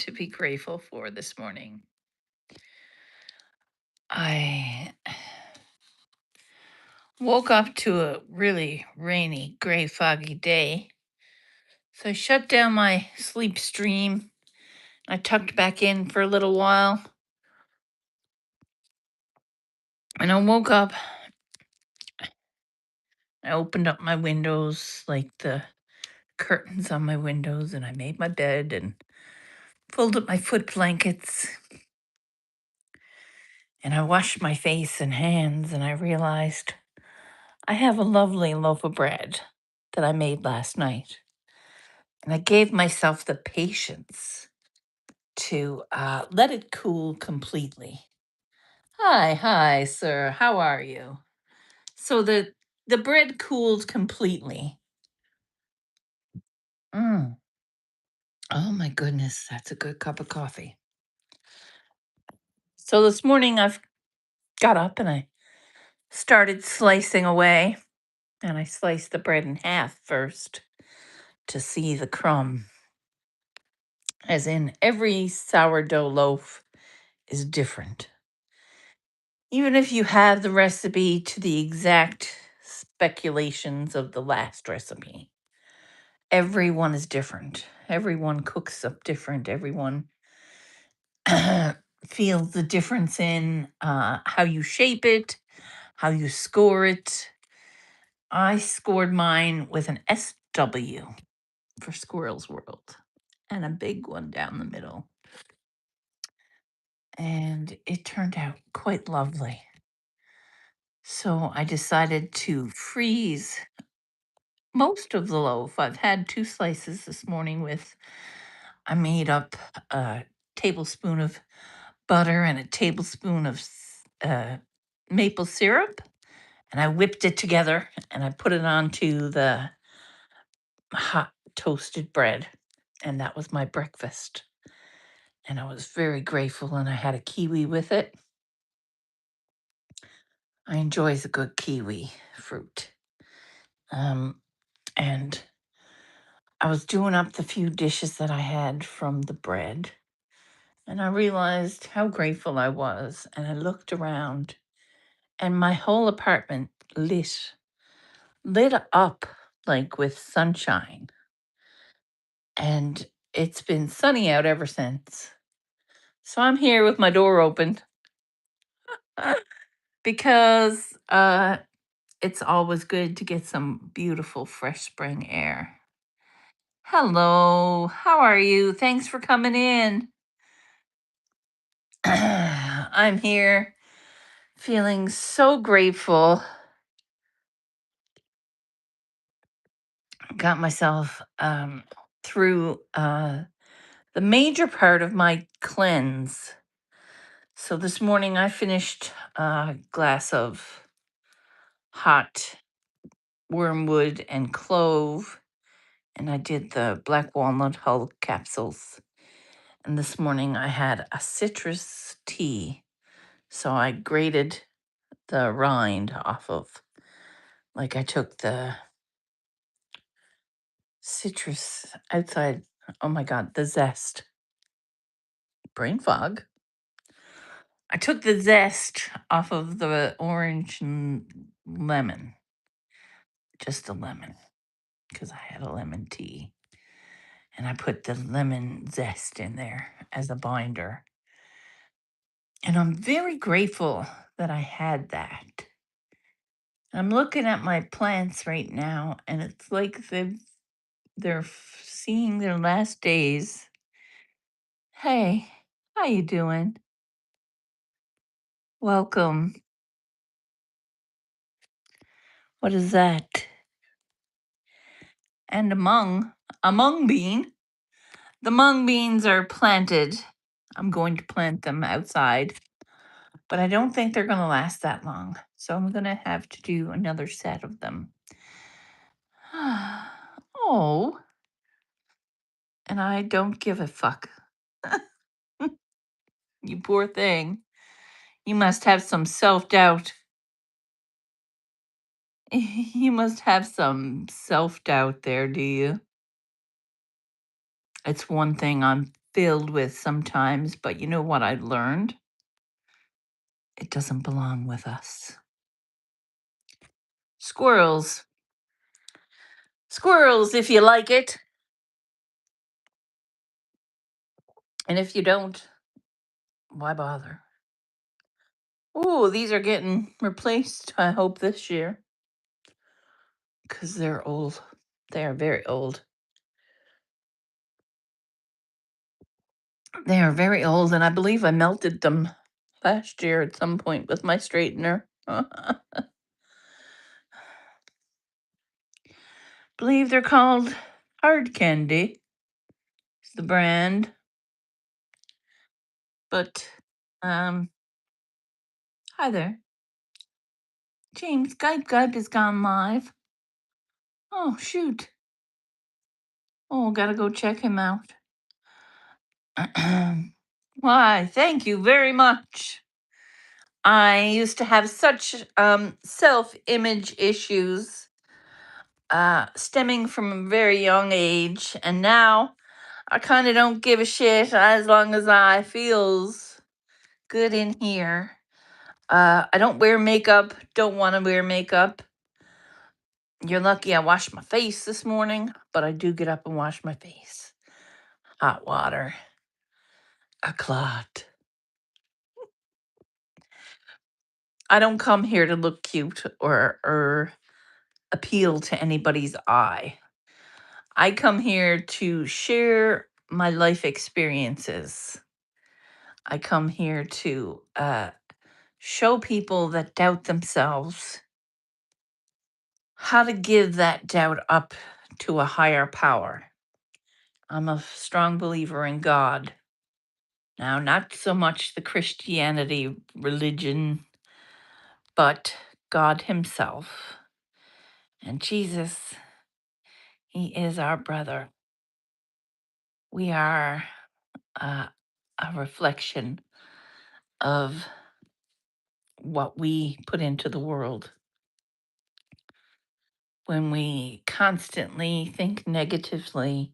to be grateful for this morning? I woke up to a really rainy, gray, foggy day. So I shut down my sleep stream. I tucked back in for a little while. And I woke up. I opened up my windows, like the curtains on my windows, and I made my bed and folded my foot blankets. And I washed my face and hands, and I realized I have a lovely loaf of bread that I made last night. And I gave myself the patience to let it cool completely. Hi, sir. How are you? So the bread cooled completely. Mm. Oh my goodness, that's a good cup of coffee. So this morning I've got up and I started slicing away, and I sliced the bread in half first to see the crumb. As in, every sourdough loaf is different. Even if you have the recipe to the exact speculations of the last recipe, everyone is different. Everyone cooks up different. Everyone feels the difference in how you shape it, how you score it. I scored mine with an SW for Squirrels World and a big one down the middle. And it turned out quite lovely. So I decided to freeze most of the loaf. I've had two slices this morning with, I made up a tablespoon of butter and a tablespoon of maple syrup, and I whipped it together and I put it onto the hot toasted bread. And that was my breakfast. And I was very grateful, and I had a kiwi with it. I enjoy a good kiwi fruit. Um, and I was doing up the few dishes that I had from the bread, and I realized how grateful I was. And I looked around, and my whole apartment lit up like with sunshine. And it's been sunny out ever since. So I'm here with my door open because it's always good to get some beautiful fresh spring air. Hello, how are you? Thanks for coming in. I'm here feeling so grateful. Got myself through the major part of my cleanse. So this morning I finished a glass of hot wormwood and clove, and I did the black walnut hull capsules. And this morning I had a citrus tea. So I grated the rind off of, like, I took the citrus outside. Oh my God, the zest. Brain fog. I took the zest off of the orange and lemon, just a lemon, because I had a lemon tea. And I put the lemon zest in there as a binder. And I'm very grateful that I had that. I'm looking at my plants right now, and it's like seeing their last days. Hey, how you doing? Welcome. What is that? And a mung bean. The mung beans are planted. I'm going to plant them outside, but I don't think they're going to last that long. So I'm going to have to do another set of them. Oh, and I don't give a fuck. You poor thing. You must have some self doubt. You must have some self doubt there, do you? It's one thing on filled with sometimes, but you know what I learned? It doesn't belong with us. Squirrels. Squirrels, if you like it. And if you don't, why bother? Oh, these are getting replaced, I hope, this year. Because they're old. They are very old. They are very old, and I believe I melted them last year at some point with my straightener. Believe they're called Hard Candy. It's the brand. But, um, hi there. James, Gype has gone live. Oh, shoot. Oh, gotta go check him out. Why, thank you very much. I used to have such self-image issues stemming from a very young age, and now I kind of don't give a shit as long as I feels good in here. I don't wear makeup, don't want to wear makeup. You're lucky I washed my face this morning, but I do get up and wash my face. Hot water, a clot. I don't come here to look cute or appeal to anybody's eye. I come here to share my life experiences. I come here to show people that doubt themselves how to give that doubt up to a higher power. I'm a strong believer in God. Now, not so much the Christianity religion, but God Himself. And Jesus, He is our brother. We are uh, a reflection of what we put into the world. When we constantly think negatively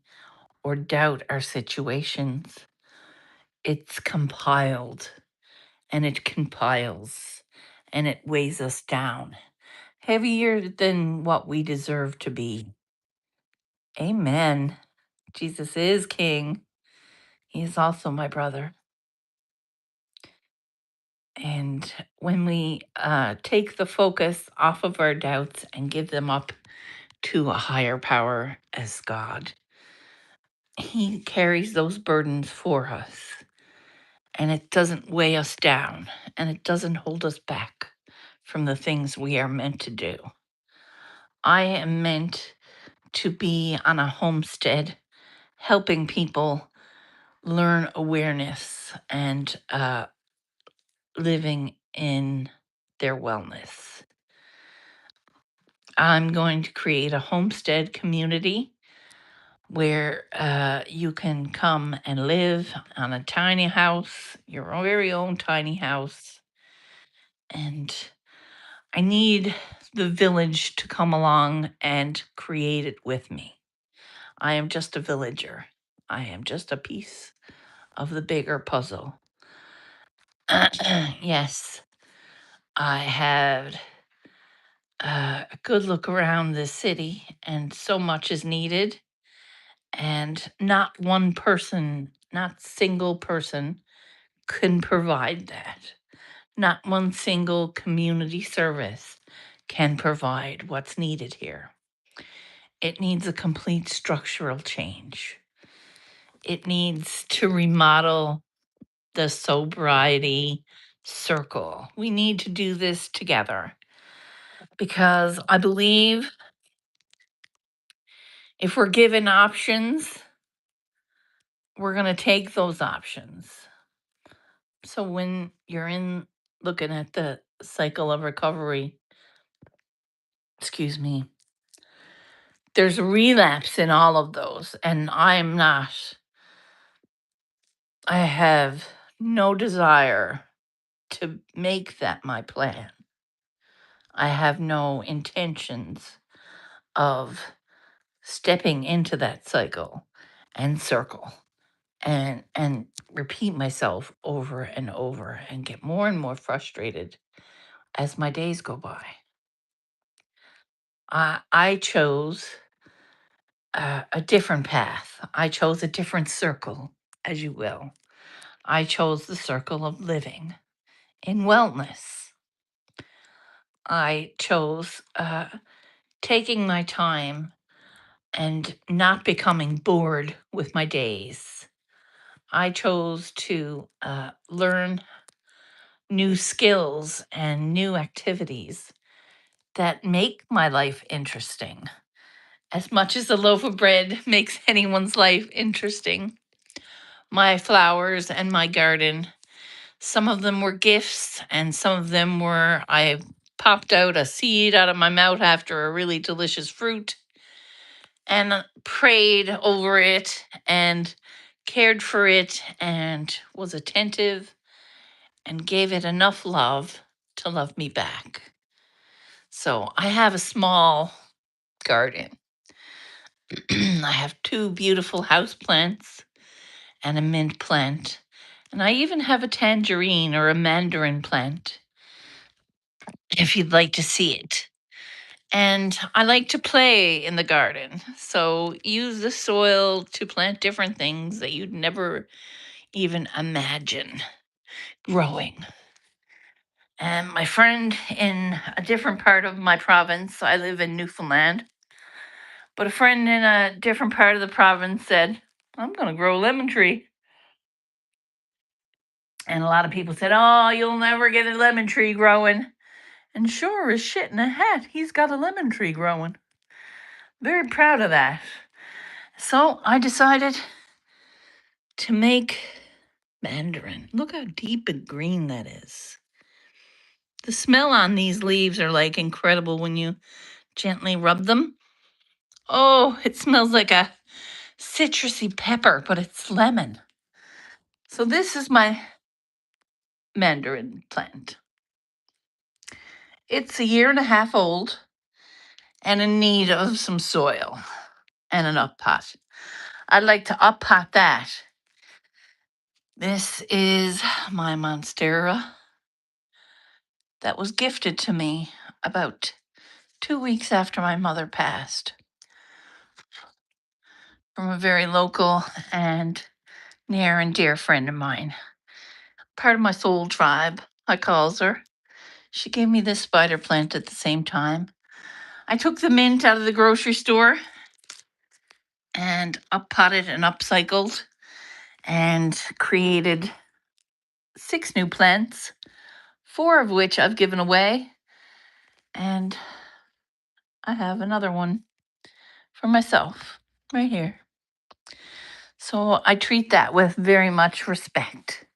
or doubt our situations, it's compiled and it compiles and it weighs us down heavier than what we deserve to be. Amen. Jesus is King. He is also my brother. And when we take the focus off of our doubts and give them up to a higher power as God, He carries those burdens for us. And it doesn't weigh us down and it doesn't hold us back from the things we are meant to do. I am meant to be on a homestead helping people learn awareness and living in their wellness. I'm going to create a homestead community where you can come and live on a tiny house, your very own tiny house. And I need the village to come along and create it with me. I am just a villager. I am just a piece of the bigger puzzle. Yes, I had a good look around the city, and so much is needed. And not one person, not single person, can provide that. Not one single community service can provide what's needed here. It needs a complete structural change. It needs to remodel the sobriety circle. We need to do this together because I believe if we're given options, we're going to take those options. So when you're in looking at the cycle of recovery, excuse me, there's a relapse in all of those. And I'm not, I have no desire to make that my plan. I have no intentions of stepping into that cycle and circle. and repeat myself over and over and get more and more frustrated as my days go by. I chose a different path. I chose a different circle, as you will. I chose the circle of living in wellness. I chose taking my time and not becoming bored with my days. I chose to learn new skills and new activities that make my life interesting. As much as a loaf of bread makes anyone's life interesting, my flowers and my garden, some of them were gifts, and some of them were I popped out a seed out of my mouth after a really delicious fruit and prayed over it and cared for it and was attentive and gave it enough love to love me back. So I have a small garden. I have two beautiful house plants and a mint plant. And I even have a tangerine or a mandarin plant if you'd like to see it. And I like to play in the garden. So use the soil to plant different things that you'd never even imagine growing. And my friend in a different part of my province, I live in Newfoundland, but a friend in a different part of the province said, I'm going to grow a lemon tree. And a lot of people said, oh, you'll never get a lemon tree growing. And sure as shit in a hat, he's got a lemon tree growing. Very proud of that. So I decided to make mandarin. Look how deep and green that is. The smell on these leaves are like incredible when you gently rub them. Oh, it smells like a citrusy pepper, but it's lemon. So this is my mandarin plant. It's a year and a half old and in need of some soil and an up pot. I'd like to up pot that. This is my monstera that was gifted to me about 2 weeks after my mother passed from a very local and near and dear friend of mine. Part of my soul tribe, I calls her. She gave me this spider plant at the same time. I took the mint out of the grocery store and up potted and upcycled and created 6 new plants, 4 of which I've given away. And I have another one for myself right here. So I treat that with very much respect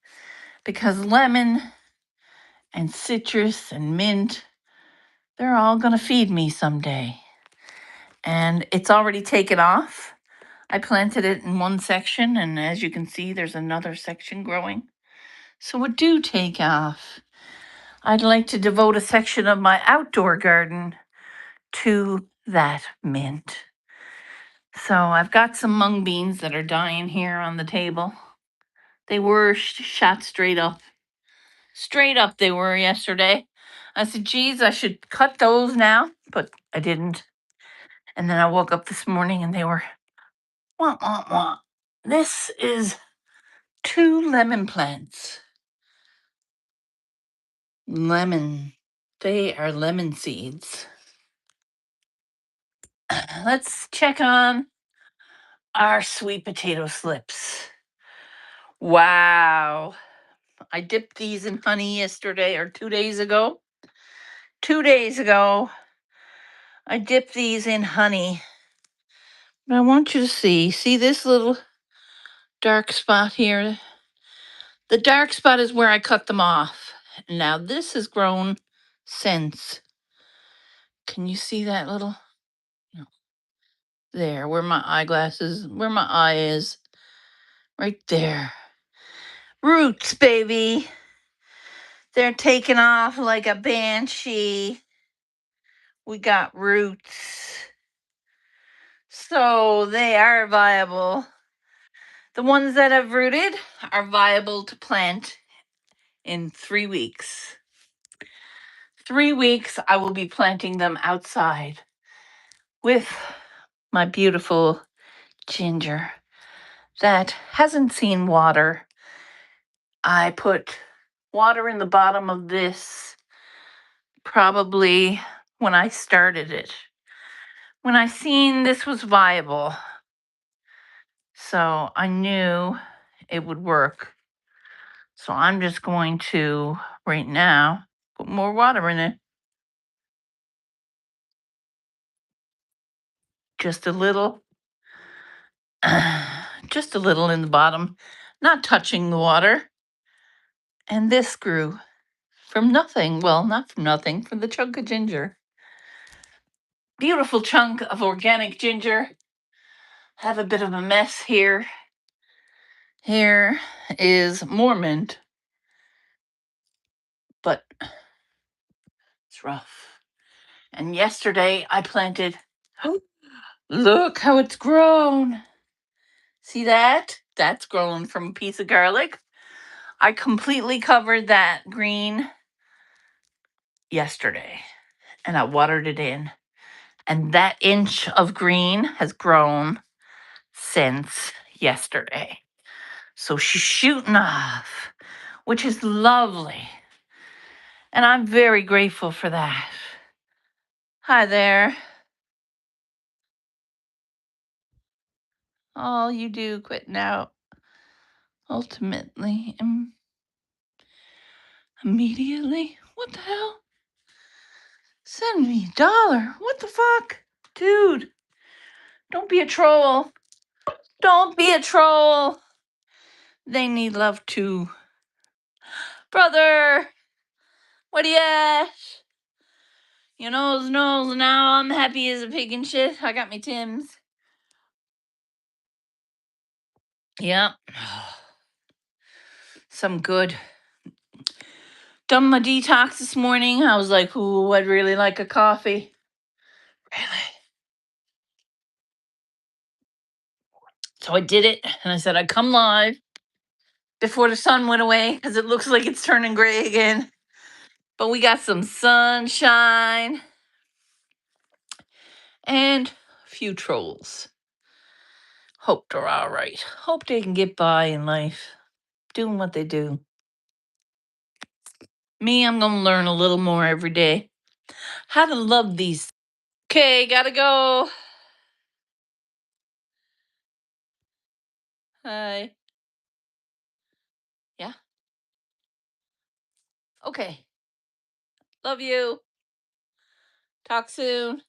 because lemon and citrus and mint, they're all going to feed me someday. And it's already taken off. I planted it in one section, and as you can see, there's another section growing. So it do take off. I'd like to devote a section of my outdoor garden to that mint. So I've got some mung beans that are dying here on the table. They were shot straight up. Straight up they were yesterday. I said, geez, I should cut those now, but I didn't. And then I woke up this morning and they were, wah, wah, wah. This is 2 lemon plants. Lemon. They are lemon seeds. Let's check on our sweet potato slips. Wow. I dipped these in honey yesterday or 2 days ago. 2 days ago, I dipped these in honey. But I want you to see this little dark spot here? The dark spot is where I cut them off. Now this has grown since. Can you see that little? No. There, where my eyeglasses, where my eye is. Right there. Roots, baby. They're taking off like a banshee. We got roots. So they are viable. The ones that I've rooted are viable to plant in 3 weeks. 3 weeks, I will be planting them outside with my beautiful ginger that hasn't seen water. I put water in the bottom of this probably when I started it, when I seen this was viable. So I knew it would work. So I'm just going to, right now, put more water in it. Just a little. Just a little in the bottom, not touching the water. And this grew from nothing. Well, not from nothing, from the chunk of ginger. Beautiful chunk of organic ginger. Have a bit of a mess here. Here is more mint, but it's rough. And yesterday I planted, look how it's grown. See that? That's grown from a piece of garlic. I completely covered that green yesterday and I watered it in. And that inch of green has grown since yesterday. So she's shooting off, which is lovely. And I'm very grateful for that. Hi there. All you do quitting out ultimately immediately. What the hell? Send me $1. What the fuck? Dude, don't be a troll. Don't be a troll. They need love too. Brother, what are you at? You knows, now I'm happy as a pig and shit. I got me Tim's. Yep. Some good. Done my detox this morning. I was like, ooh, I'd really like a coffee. Really? So I did it, and I said I'd come live before the sun went away because it looks like it's turning gray again. But we got some sunshine and a few trolls. Hope they're all right. Hope they can get by in life, doing what they do. Me, I'm going to learn a little more every day. How to love these. Okay, gotta go. Hi. Yeah. Okay. Love you. Talk soon.